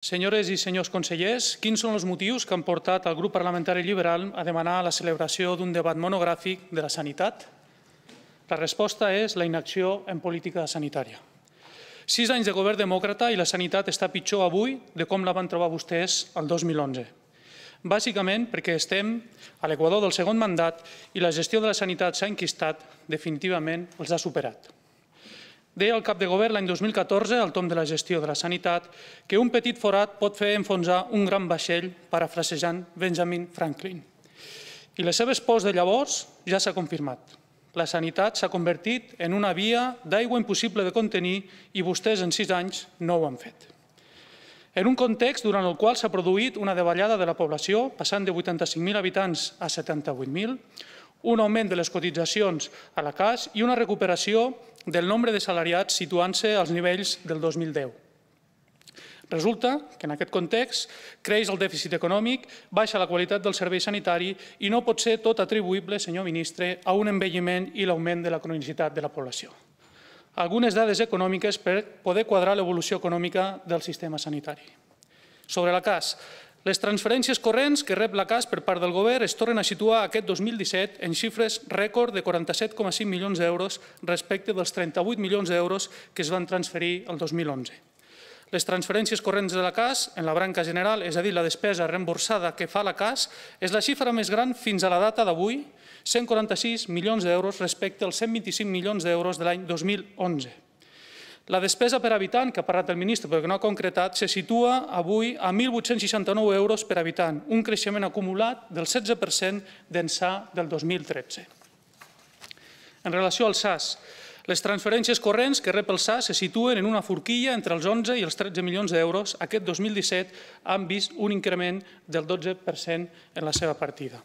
Senyores i senyors consellers, quins són els motius que han portat el grup parlamentari liberal a demanar la celebració d'un debat monogràfic de la sanitat? La resposta és la inacció en política sanitària. 6 anys de govern demòcrata i la sanitat està pitjor avui de com la van trobar vostès el 2011. Bàsicament perquè estem a l'equador del segon mandat i la gestió de la sanitat s'ha enquistat, definitivament els ha superat. Deia el cap de govern l'any 2014, al tom de la gestió de la sanitat, que un petit forat pot fer enfonsar un gran vaixell, parafrasejant Benjamin Franklin. I les seves pors de llavors ja s'ha confirmat. La sanitat s'ha convertit en una via d'aigua impossible de contenir i vostès en 6 anys no ho han fet. En un context durant el qual s'ha produït una davallada de la població, passant de 85.000 habitants a 78.000, un augment de les cotitzacions a la CAS i una recuperació del nombre de salariats situant-se als nivells del 2010. Resulta que en aquest context creix el dèficit econòmic, baixa la qualitat del servei sanitari i no pot ser tot atribuïble, senyor ministre, a un envelliment i l'augment de la cronicitat de la població. Algunes dades econòmiques per poder quadrar l'evolució econòmica del sistema sanitari. Sobre la CAS, les transferències corrents que rep la CAS per part del govern es tornen a situar aquest 2017 en xifres rècord de 47,5 milions d'euros respecte dels 38 milions d'euros que es van transferir el 2011. Les transferències corrents de la CAS en la branca general, és a dir, la despesa reemborsada que fa la CAS, és la xifra més gran fins a la data d'avui, 146 milions d'euros respecte als 125 milions d'euros de l'any 2011. La despesa per habitant, que ha parlat el ministre però que no ha concretat, se situa avui a 1.869 euros per habitant, un creixement acumulat del 16% d'ençà del 2013. En relació al SAS, les transferències corrents que rep el SAS se situen en una forquilla entre els 11 i els 13 milions d'euros. Aquest 2017 han vist un increment del 12% en la seva partida.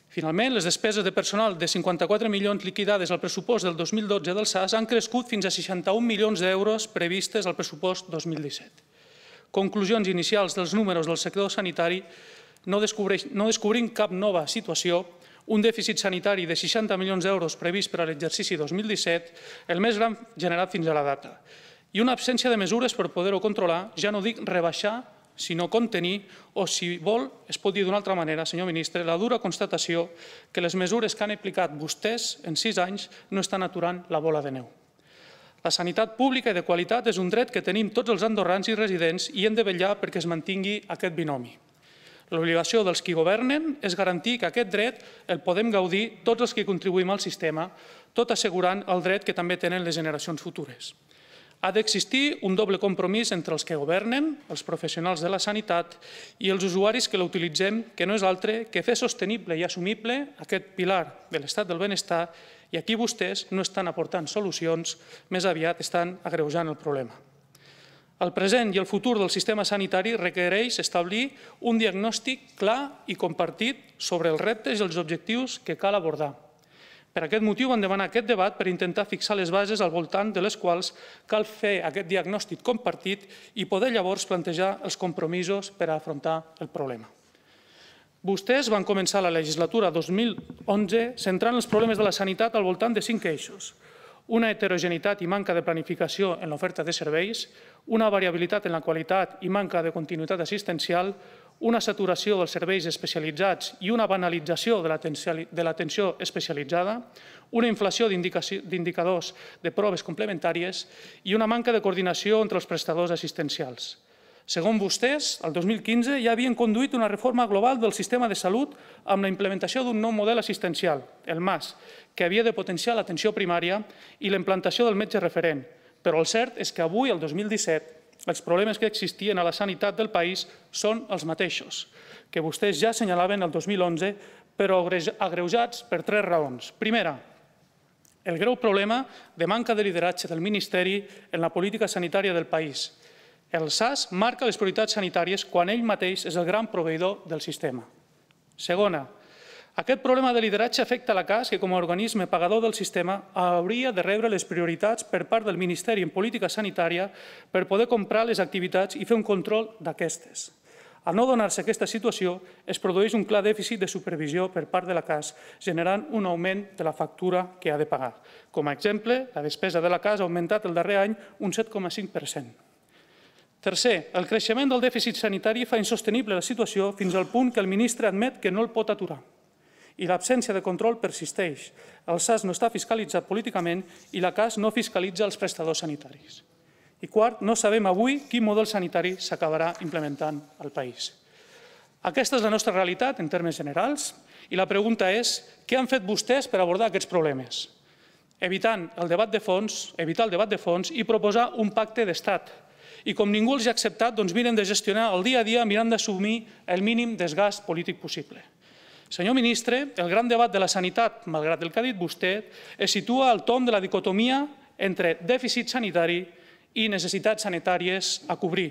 Finalment, les despeses de personal de 54 milions liquidades al pressupost del 2012 del SAS han crescut fins a 61 milions d'euros previstes al pressupost 2017. Conclusions inicials dels números del sector sanitari no descobrim cap nova situació, un dèficit sanitari de 60 milions d'euros previst per a l'exercici 2017, el més gran generat fins a la data, i una absència de mesures per poder-ho controlar, ja no dic rebaixar, sinó contenir, o si vol, es pot dir d'una altra manera, senyor ministre, la dura constatació que les mesures que han aplicat vostès en 6 anys no estan aturant la bola de neu. La sanitat pública i de qualitat és un dret que tenim tots els andorrans i residents i hem de vetllar perquè es mantingui aquest binomi. L'obligació dels qui governen és garantir que aquest dret el podem gaudir tots els que contribuïm al sistema, tot assegurant el dret que també tenen les generacions futures. Ha d'existir un doble compromís entre els que governen, els professionals de la sanitat, i els usuaris que l'utilitzem, que no és altre que fer sostenible i assumible aquest pilar de l'estat del benestar, i aquí vostès no estan aportant solucions, més aviat estan agreujant el problema. El present i el futur del sistema sanitari requereix establir un diagnòstic clar i compartit sobre els reptes i els objectius que cal abordar. Per aquest motiu vam demanar aquest debat per intentar fixar les bases al voltant de les quals cal fer aquest diagnòstic compartit i poder llavors plantejar els compromisos per a afrontar el problema. Vostès van començar la legislatura 2011 centrant els problemes de la sanitat al voltant de 5 eixos. Una heterogeneïtat i manca de planificació en l'oferta de serveis, una variabilitat en la qualitat i manca de continuïtat assistencial, una saturació dels serveis especialitzats i una banalització de l'atenció especialitzada, una inflació d'indicadors de proves complementàries i una manca de coordinació entre els prestadors assistencials. Segons vostès, el 2015 ja havien conduït una reforma global del sistema de salut amb la implementació d'un nou model assistencial, el MAS, que havia de potenciar l'atenció primària i la implantació del metge referent. Però el cert és que avui, el 2017, els problemes que existien a la sanitat del país són els mateixos, que vostès ja assenyalaven el 2011, però agreujats per 3 raons. Primera, el greu problema de manca de lideratge del Ministeri en la política sanitària del país. El SAS marca les prioritats sanitàries quan ell mateix és el gran proveïdor del sistema. Segona, aquest problema de lideratge afecta la CAS, que com a organisme pagador del sistema hauria de rebre les prioritats per part del Ministeri en política sanitària per poder comprar les activitats i fer un control d'aquestes. Al no donar-se aquesta situació, es produeix un clar dèficit de supervisió per part de la CAS, generant un augment de la factura que ha de pagar. Com a exemple, la despesa de la CAS ha augmentat el darrer any un 7,5%. Tercer, el creixement del dèficit sanitari fa insostenible la situació fins al punt que el ministre admet que no el pot aturar. I l'absència de control persisteix. El SAS no està fiscalitzat políticament i la CAS no fiscalitza els prestadors sanitaris. I quart, no sabem avui quin model sanitari s'acabarà implementant al país. Aquesta és la nostra realitat en termes generals i la pregunta és què han fet vostès per abordar aquests problemes? Evitar el debat de fons i proposar un pacte d'estat. I com ningú els ha acceptat, doncs miren de gestionar el dia a dia mirant d'assumir el mínim desgast polític possible. Senyor ministre, el gran debat de la sanitat, malgrat el que ha dit vostè, es situa al tomb de la dicotomia entre dèficit sanitari i necessitats sanitàries a cobrir.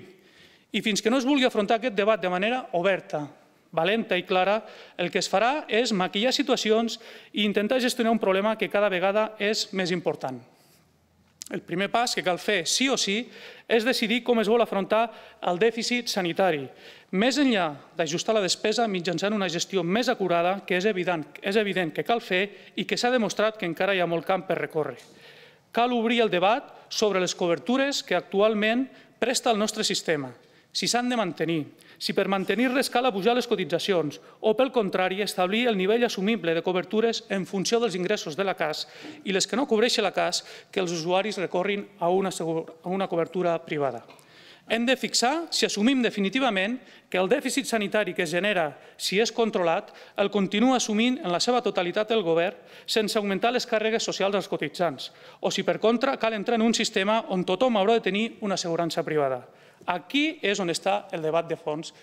I fins que no es vulgui afrontar aquest debat de manera oberta, valenta i clara, el que es farà és maquillar situacions i intentar gestionar un problema que cada vegada és més important. El primer pas que cal fer, sí o sí, és decidir com es vol afrontar el dèficit sanitari, més enllà d'ajustar la despesa mitjançant una gestió més acurada, que és evident que cal fer i que s'ha demostrat que encara hi ha molt camp per recórrer. Cal obrir el debat sobre les cobertures que actualment presta el nostre sistema, si s'han de mantenir, si per mantenir-les cal apujar les cotitzacions o, pel contrari, establir el nivell assumible de cobertures en funció dels ingressos de la CAS i les que no cobreixi la CAS, que els usuaris recorrin a una cobertura privada. Hem de fixar si assumim definitivament que el dèficit sanitari que es genera, si és controlat, el continua assumint en la seva totalitat el govern sense augmentar les càrregues socials als cotitzants, o si, per contra, cal entrar en un sistema on tothom haurà de tenir una assegurança privada. Aquí és on està el debat de fons,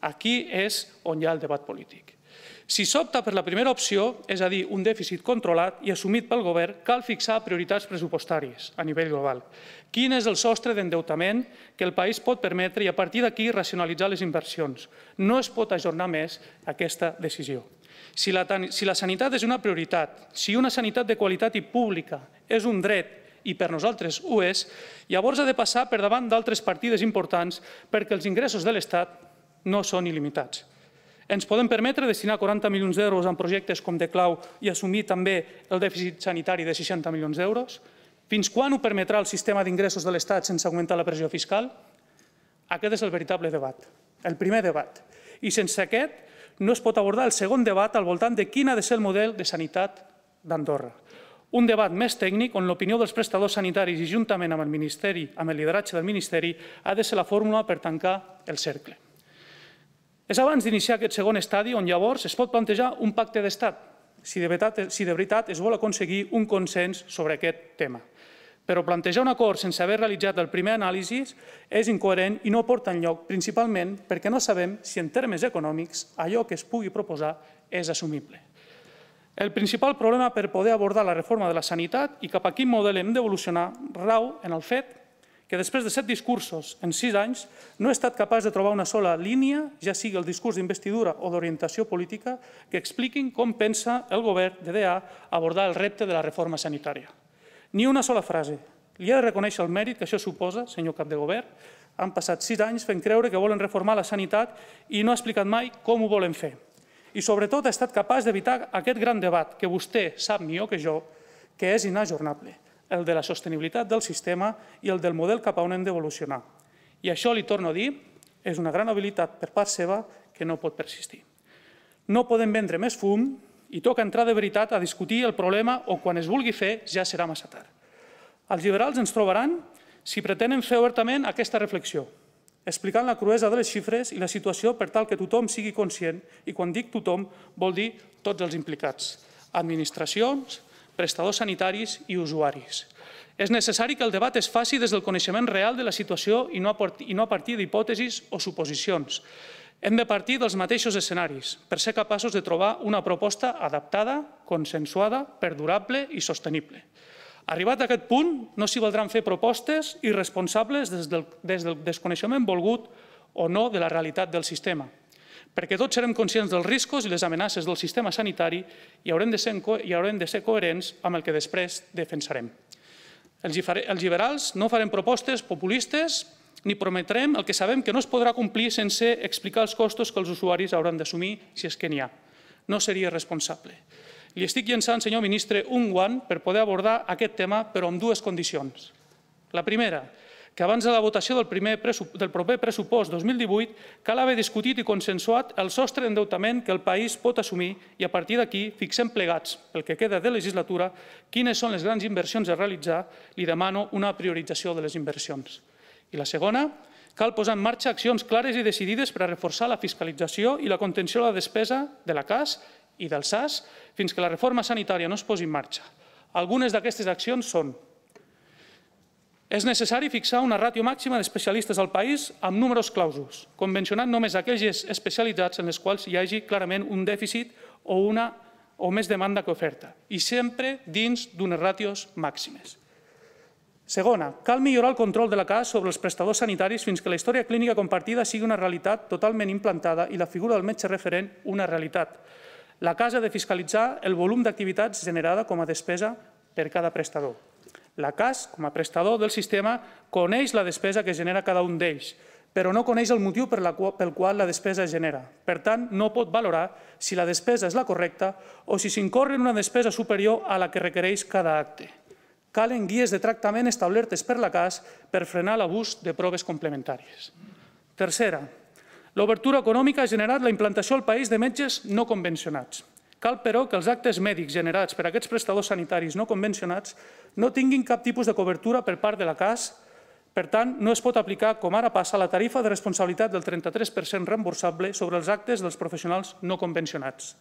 aquí és on hi ha el debat polític. Si s'opta per la primera opció, és a dir, un dèficit controlat i assumit pel govern, cal fixar prioritats pressupostàries a nivell global. Quin és el sostre d'endeutament que el país pot permetre i a partir d'aquí racionalitzar les inversions. No es pot ajornar més aquesta decisió. Si la sanitat és una prioritat, si una sanitat de qualitat i pública és un dret i per nosaltres ho és, llavors ha de passar per davant d'altres partides importants perquè els ingressos de l'Estat no són il·limitats. Ens podem permetre destinar 40 milions d'euros en projectes com de clau i assumir també el dèficit sanitari de 60 milions d'euros? Fins quan ho permetrà el sistema d'ingressos de l'Estat sense augmentar la pressió fiscal? Aquest és el veritable debat, el primer debat. I sense aquest no es pot abordar el segon debat al voltant de quin ha de ser el model de sanitat d'Andorra. Un debat més tècnic on l'opinió dels prestadors sanitaris i juntament amb el Ministeri, amb el lideratge del Ministeri, ha de ser la fórmula per tancar el cercle. És abans d'iniciar aquest segon estadi on llavors es pot plantejar un pacte d'estat, si de veritat es vol aconseguir un consens sobre aquest tema. Però plantejar un acord sense haver realitzat el primer anàlisi és incoherent i no porta enlloc, principalment perquè no sabem si en termes econòmics allò que es pugui proposar és assumible. El principal problema per poder abordar la reforma de la sanitat i cap a quin model hem d'evolucionar rau en el fet que després de 7 discursos en 6 anys no he estat capaç de trobar una sola línia, ja sigui el discurs d'investidura o d'orientació política, que expliquin com pensa el govern de DA abordar el repte de la reforma sanitària. Ni una sola frase. Li he de reconèixer el mèrit que això suposa, senyor cap de govern. Han passat 6 anys fent creure que volen reformar la sanitat i no ha explicat mai com ho volen fer. I sobretot ha estat capaç d'evitar aquest gran debat que vostè sap millor que jo que és inajornable, el de la sostenibilitat del sistema i el del model cap a on hem d'evolucionar. I això, li torno a dir, és una gran habilitat per part seva que no pot persistir. No podem vendre més fum i toca entrar de veritat a discutir el problema o quan es vulgui fer ja serà massa tard. Els liberals ens trobaran si pretenen fer obertament aquesta reflexió, explicant la cruesa de les xifres i la situació per tal que tothom sigui conscient, i quan dic tothom vol dir tots els implicats, administracions, prestadors sanitaris i usuaris. És necessari que el debat es faci des del coneixement real de la situació i no a partir d'hipòtesis o suposicions. Hem de partir dels mateixos escenaris per ser capaços de trobar una proposta adaptada, consensuada, perdurable i sostenible. Arribat a aquest punt, no s'hi valdran fer propostes irresponsables des del desconeixement volgut o no de la realitat del sistema, perquè tots serem conscients dels riscos i les amenaces del sistema sanitari i haurem de ser coherents amb el que després defensarem. Els liberals no farem propostes populistes ni prometrem el que sabem que no es podrà complir sense explicar els costos que els usuaris hauran d'assumir si és que n'hi ha. No seria responsable. Li estic llançant, senyor ministre, un guant per poder abordar aquest tema, però amb dues condicions. La primera, que abans de la votació del proper pressupost 2018 cal haver discutit i consensuat el sostre d'endeutament que el país pot assumir i a partir d'aquí fixem plegats, pel que queda de legislatura, quines són les grans inversions a realitzar. Li demano una priorització de les inversions. I la segona, cal posar en marxa accions clares i decidides per a reforçar la fiscalització i la contenció de la despesa de la CAS i del SAS fins que la reforma sanitària no es posi en marxa. Algunes d'aquestes accions són: és necessari fixar una ràtio màxima d'especialistes al país amb números clausos, convencionant només aquells especialitzats en les quals hi hagi clarament un dèficit o més demanda que oferta, i sempre dins d'unes ràtios màximes. Segona, cal millorar el control de la CAS sobre els prestadors sanitaris fins que la història clínica compartida sigui una realitat totalment implantada i la figura del metge referent una realitat. La CAS ha de fiscalitzar el volum d'activitats generada com a despesa per cada prestador. La CAS, com a prestador del sistema, coneix la despesa que genera cada un d'ells, però no coneix el motiu pel qual la despesa es genera. Per tant, no pot valorar si la despesa és la correcta o si s'incorre en una despesa superior a la que requereix cada acte. Calen guies de tractament establertes per la CAS per frenar l'abús de proves complementàries. Tercera, l'obertura econòmica ha generat la implantació al país de metges no convencionats. Cal, però, que els actes mèdics generats per aquests prestadors sanitaris no convencionats no tinguin cap tipus de cobertura per part de la CAS. Per tant, no es pot aplicar, com ara passa, la tarifa de responsabilitat del 33% reemborsable sobre els actes dels professionals no convencionats.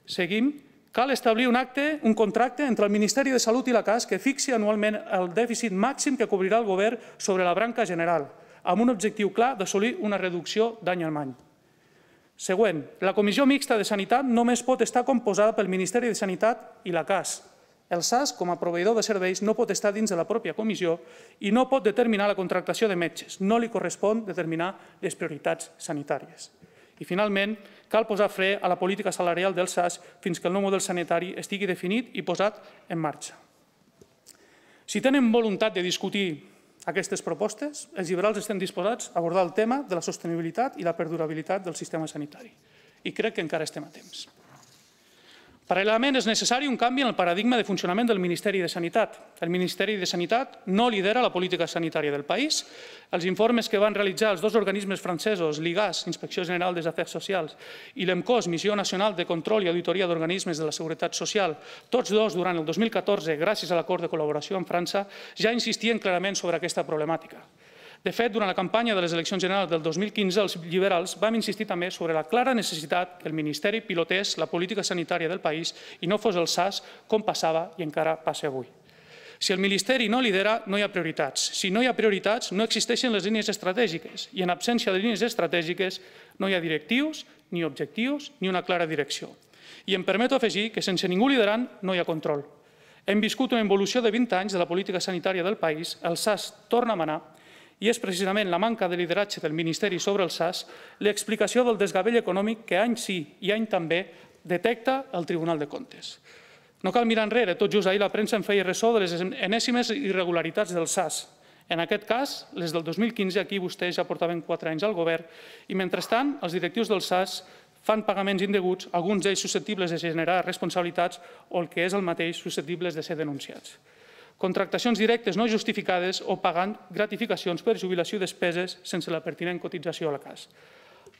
Seguim. Cal establir un contracte entre el Ministeri de Salut i la CAS que fixi anualment el dèficit màxim que cobrirà el govern sobre la branca general, amb un objectiu clar d'assolir una reducció d'any en any. Següent, la Comissió Mixta de Sanitat només pot estar composada pel Ministeri de Sanitat i la CAS. El SAS, com a proveïdor de serveis, no pot estar dins de la pròpia comissió i no pot determinar la contractació de metges. No li correspon determinar les prioritats sanitàries. I, finalment, cal posar fre a la política salarial del SAS fins que el nou model sanitari estigui definit i posat en marxa. Si tenen voluntat de discutir aquestes propostes, els liberals estem disposats a abordar el tema de la sostenibilitat i la perdurabilitat del sistema sanitari. I crec que encara estem a temps. Paral·lelament, és necessari un canvi en el paradigma de funcionament del Ministeri de Sanitat. El Ministeri de Sanitat no lidera la política sanitària del país. Els informes que van realitzar els dos organismes francesos, l'IGAS, Inspecció General dels Afers Socials, i l'EMCOS, Missió Nacional de Control i Auditoria d'Organismes de la Seguretat Social, tots dos durant el 2014, gràcies a l'acord de col·laboració amb França, ja insistien clarament sobre aquesta problemàtica. De fet, durant la campanya de les eleccions generals del 2015, els liberals vam insistir també sobre la clara necessitat que el Ministeri pilotés la política sanitària del país i no fos el SAS com passava i encara passa avui. Si el Ministeri no lidera, no hi ha prioritats. Si no hi ha prioritats, no existeixen les línies estratègiques i en absència de línies estratègiques no hi ha directius, ni objectius, ni una clara direcció. I em permeto afegir que sense ningú liderant no hi ha control. Hem viscut una evolució de 20 anys de la política sanitària del país, el SAS torna a manar i és precisament la manca de lideratge del Ministeri sobre el SAS l'explicació del desgavell econòmic que any sí i any també detecta el Tribunal de Comptes. No cal mirar enrere, tot just ahir la premsa en feia ressò de les enèsimes irregularitats del SAS. En aquest cas, les del 2015, aquí vostès ja portaven 4 anys al govern i, mentrestant, els directius del SAS fan pagaments indeguts, alguns d'ells susceptibles de generar responsabilitats o el que és el mateix, susceptibles de ser denunciats. Contractacions directes no justificades o pagant gratificacions per jubilació i despeses sense la pertinent cotització a la CAS.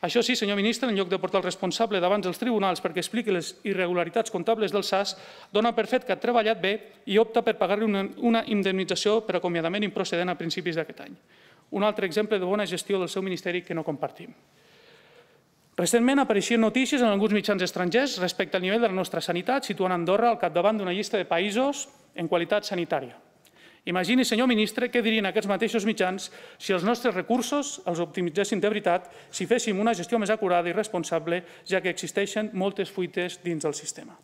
Això sí, senyor ministre, en lloc de portar el responsable davant dels tribunals perquè expliqui les irregularitats comptables del SAS, dona per fet que ha treballat bé i opta per pagar-li una indemnització per acomiadament improcedent a principis d'aquest any. Un altre exemple de bona gestió del seu ministeri que no compartim. Recentment apareixien notícies en alguns mitjans estrangers respecte al nivell de la nostra sanitat, situant Andorra al capdavant d'una llista de països en qualitat sanitària. Imagini, senyor ministre, què dirien aquests mateixos mitjans si els nostres recursos els optimitzessin de veritat, si féssim una gestió més acurada i responsable, ja que existeixen moltes fuites dins del sistema.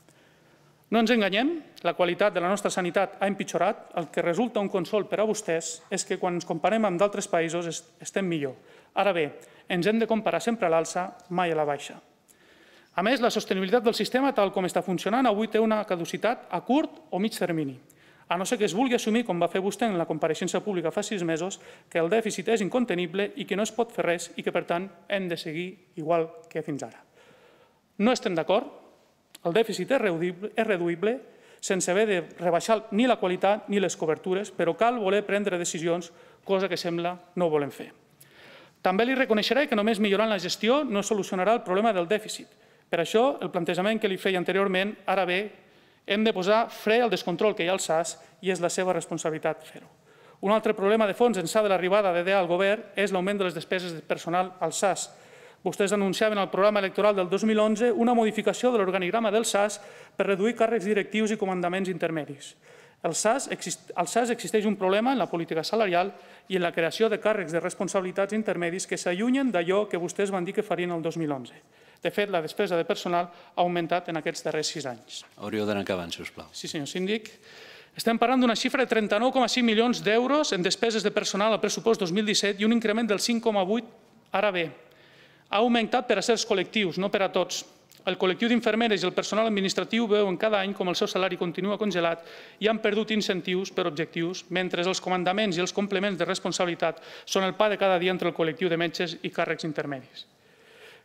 No ens enganyem, la qualitat de la nostra sanitat ha empitjorat. El que resulta un consol per a vostès és que quan ens comparem amb d'altres països estem millor. Ara bé, ens hem de comparar sempre a l'alça, mai a la baixa. A més, la sostenibilitat del sistema, tal com està funcionant, avui té una caducitat a curt o mig termini, a no ser que es vulgui assumir, com va fer vostè en la compareixença pública fa 6 mesos, que el dèficit és incontenible i que no es pot fer res i que, per tant, hem de seguir igual que fins ara. No estem d'acord, el dèficit és reduïble, sense haver de rebaixar ni la qualitat ni les cobertures, però cal voler prendre decisions, cosa que sembla no volen fer. També li reconeixeré que només millorant la gestió no solucionarà el problema del dèficit. Per això, el plantejament que li feia anteriorment, ara bé, hem de posar fre al descontrol que hi ha al SAS i és la seva responsabilitat fer-ho. Un altre problema de fons ençà de l'arribada d'EDA al govern és l'augment de les despeses de personal al SAS. Vostès anunciaven al programa electoral del 2011 una modificació de l'organigrama del SAS per reduir càrrecs directius i comandaments intermedis. Al SAS existeix un problema en la política salarial i en la creació de càrrecs de responsabilitats intermedis que s'allunyen d'allò que vostès van dir que farien el 2011. De fet, la despesa de personal ha augmentat en aquests darrers 6 anys. Hauríeu d'anar acabant, sisplau. Sí, senyor síndic. Estem parlant d'una xifra de 39,5 milions d'euros en despeses de personal al pressupost 2017 i un increment del 5,8. Ara bé, ha augmentat per a certs col·lectius, no per a tots. El col·lectiu d'infermeres i el personal administratiu veuen cada any com el seu salari continua congelat i han perdut incentius per objectius, mentre els comandaments i els complements de responsabilitat són el pa de cada dia entre el col·lectiu de metges i càrrecs intermedis.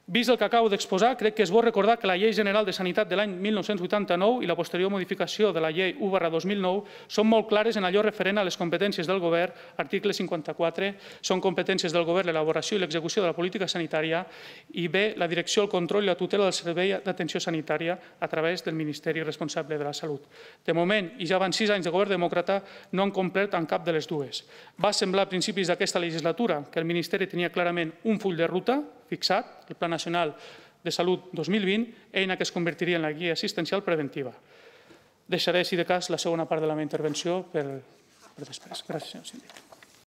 Vist el que acabo d'exposar, crec que és bo recordar que la Llei General de Sanitat de l'any 1989 i la posterior modificació de la Llei 1/2009 són molt clares en allò referent a les competències del govern. Article 54 són competències del govern l'elaboració i l'execució de la política sanitària i B, la direcció, el control i la tutela del servei d'atenció sanitària a través del Ministeri responsable de la Salut. De moment, i ja van 6 anys de govern demòcrata, no han complert en cap de les dues. Va semblar a principis d'aquesta legislatura que el Ministeri tenia clarament un full de ruta fixat, el Pla Nacional de Salut 2020, eina que es convertiria en la guia assistencial preventiva. Deixaré, si de cas, la segona part de la meva intervenció per després. Gràcies, senyor síndic.